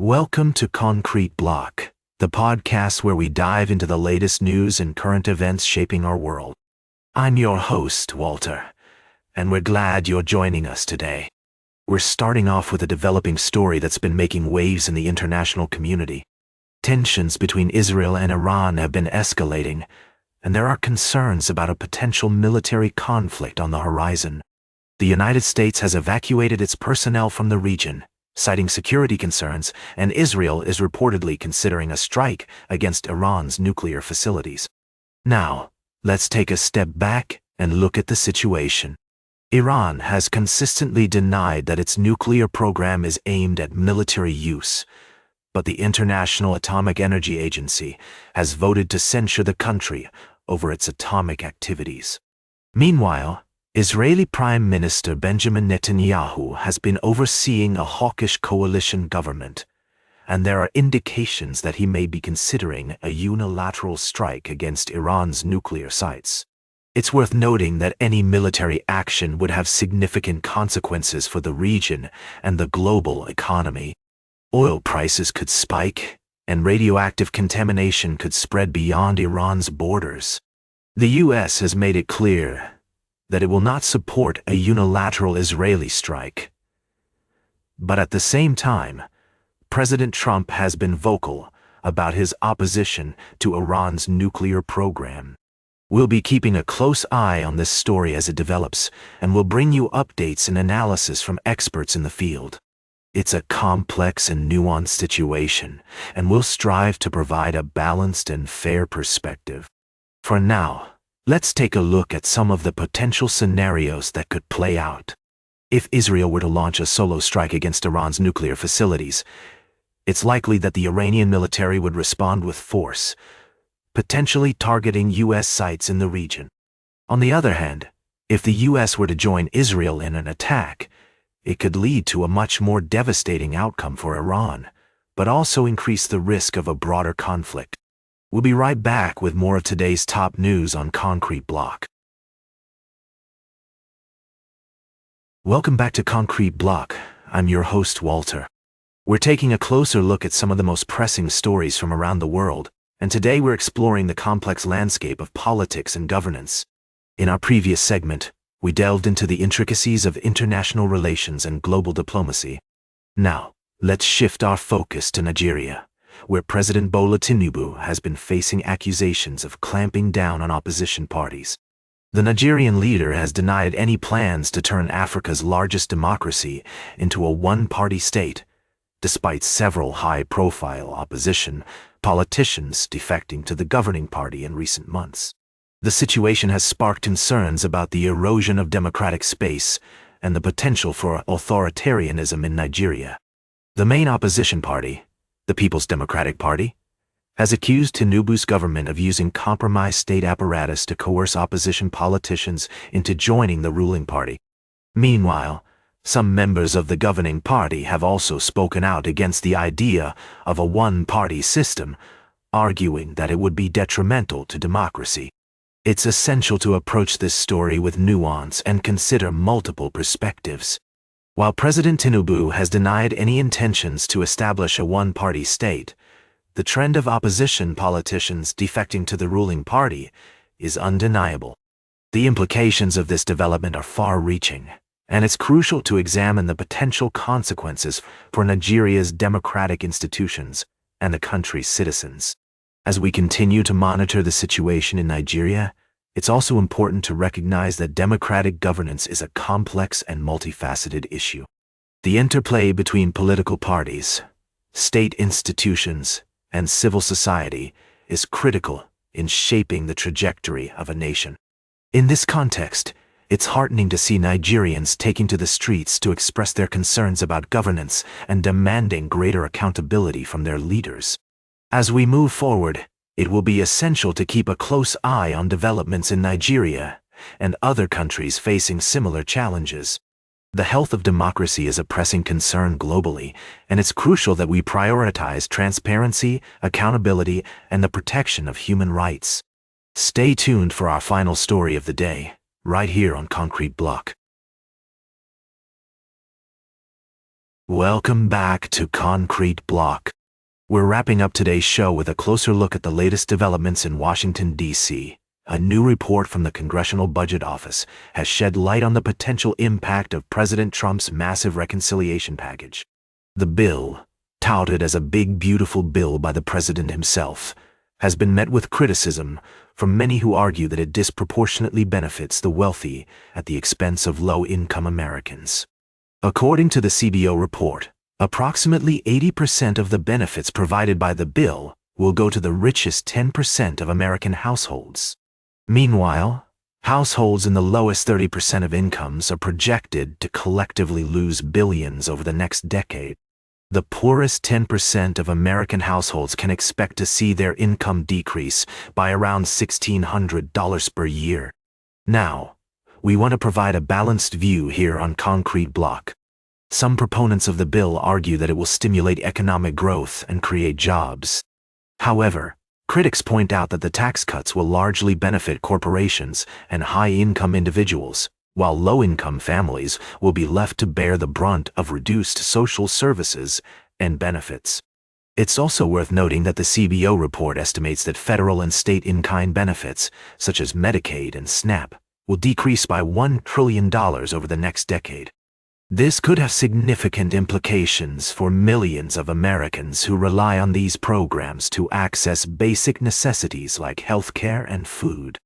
Welcome to Concrete Block, the podcast where we dive into the latest news and current events shaping our world. I'm your host, Walter, and we're glad you're joining us today. We're starting off with a developing story that's been making waves in the international community. Tensions between Israel and Iran have been escalating, and there are concerns about a potential military conflict on the horizon. The United States has evacuated its personnel from the region, citing security concerns, and Israel is reportedly considering a strike against Iran's nuclear facilities. Now, let's take a step back and look at the situation. Iran has consistently denied that its nuclear program is aimed at military use, but the International Atomic Energy Agency has voted to censure the country over its atomic activities. Meanwhile, Israeli Prime Minister Benjamin Netanyahu has been overseeing a hawkish coalition government, and there are indications that he may be considering a unilateral strike against Iran's nuclear sites. It's worth noting that any military action would have significant consequences for the region and the global economy. Oil prices could spike, and radioactive contamination could spread beyond Iran's borders. The U.S. has made it clear that it will not support a unilateral Israeli strike. But at the same time, President Trump has been vocal about his opposition to Iran's nuclear program. We'll be keeping a close eye on this story as it develops, and we'll bring you updates and analysis from experts in the field. It's a complex and nuanced situation, and we'll strive to provide a balanced and fair perspective. For now, let's take a look at some of the potential scenarios that could play out. If Israel were to launch a solo strike against Iran's nuclear facilities, it's likely that the Iranian military would respond with force, potentially targeting U.S. sites in the region. On the other hand, if the U.S. were to join Israel in an attack, it could lead to a much more devastating outcome for Iran, but also increase the risk of a broader conflict. We'll be right back with more of today's top news on Concrete Block. Welcome back to Concrete Block. I'm your host, Walter. We're taking a closer look at some of the most pressing stories from around the world, and today we're exploring the complex landscape of politics and governance. In our previous segment, we delved into the intricacies of international relations and global diplomacy. Now, let's shift our focus to Nigeria, where President Bola Tinubu has been facing accusations of clamping down on opposition parties. The Nigerian leader has denied any plans to turn Africa's largest democracy into a one-party state, despite several high-profile opposition politicians defecting to the governing party in recent months. The situation has sparked concerns about the erosion of democratic space and the potential for authoritarianism in Nigeria. The main opposition party, the People's Democratic Party, has accused Tinubu's government of using compromised state apparatus to coerce opposition politicians into joining the ruling party. Meanwhile, some members of the governing party have also spoken out against the idea of a one-party system, arguing that it would be detrimental to democracy. It's essential to approach this story with nuance and consider multiple perspectives. While President Tinubu has denied any intentions to establish a one-party state, the trend of opposition politicians defecting to the ruling party is undeniable. The implications of this development are far-reaching, and it's crucial to examine the potential consequences for Nigeria's democratic institutions and the country's citizens. As we continue to monitor the situation in Nigeria, it's also important to recognize that democratic governance is a complex and multifaceted issue. The interplay between political parties, state institutions, and civil society is critical in shaping the trajectory of a nation. In this context, it's heartening to see Nigerians taking to the streets to express their concerns about governance and demanding greater accountability from their leaders. As we move forward, it will be essential to keep a close eye on developments in Nigeria and other countries facing similar challenges. The health of democracy is a pressing concern globally, and it's crucial that we prioritize transparency, accountability, and the protection of human rights. Stay tuned for our final story of the day, right here on Concrete Block. Welcome back to Concrete Block. We're wrapping up today's show with a closer look at the latest developments in Washington, D.C. A new report from the Congressional Budget Office has shed light on the potential impact of President Trump's massive reconciliation package. The bill, touted as a big, beautiful bill by the president himself, has been met with criticism from many who argue that it disproportionately benefits the wealthy at the expense of low-income Americans. According to the CBO report, approximately 80% of the benefits provided by the bill will go to the richest 10% of American households. Meanwhile, households in the lowest 30% of incomes are projected to collectively lose billions over the next decade. The poorest 10% of American households can expect to see their income decrease by around $1,600 per year. Now, we want to provide a balanced view here on Concrete Block. Some proponents of the bill argue that it will stimulate economic growth and create jobs. However, critics point out that the tax cuts will largely benefit corporations and high-income individuals, while low-income families will be left to bear the brunt of reduced social services and benefits. It's also worth noting that the CBO report estimates that federal and state in-kind benefits, such as Medicaid and SNAP, will decrease by $1 trillion over the next decade. This could have significant implications for millions of Americans who rely on these programs to access basic necessities like healthcare and food.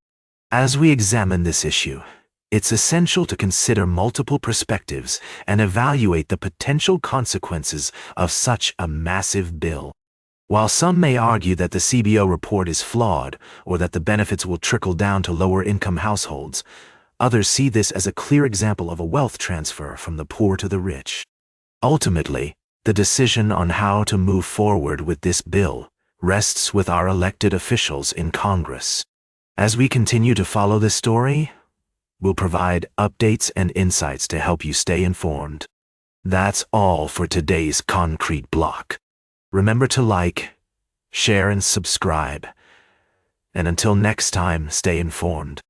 As we examine this issue, it's essential to consider multiple perspectives and evaluate the potential consequences of such a massive bill. While some may argue that the CBO report is flawed or that the benefits will trickle down to lower-income households, others see this as a clear example of a wealth transfer from the poor to the rich. Ultimately, the decision on how to move forward with this bill rests with our elected officials in Congress. As we continue to follow this story, we'll provide updates and insights to help you stay informed. That's all for today's Concrete Block. Remember to like, share, and subscribe. And until next time, stay informed.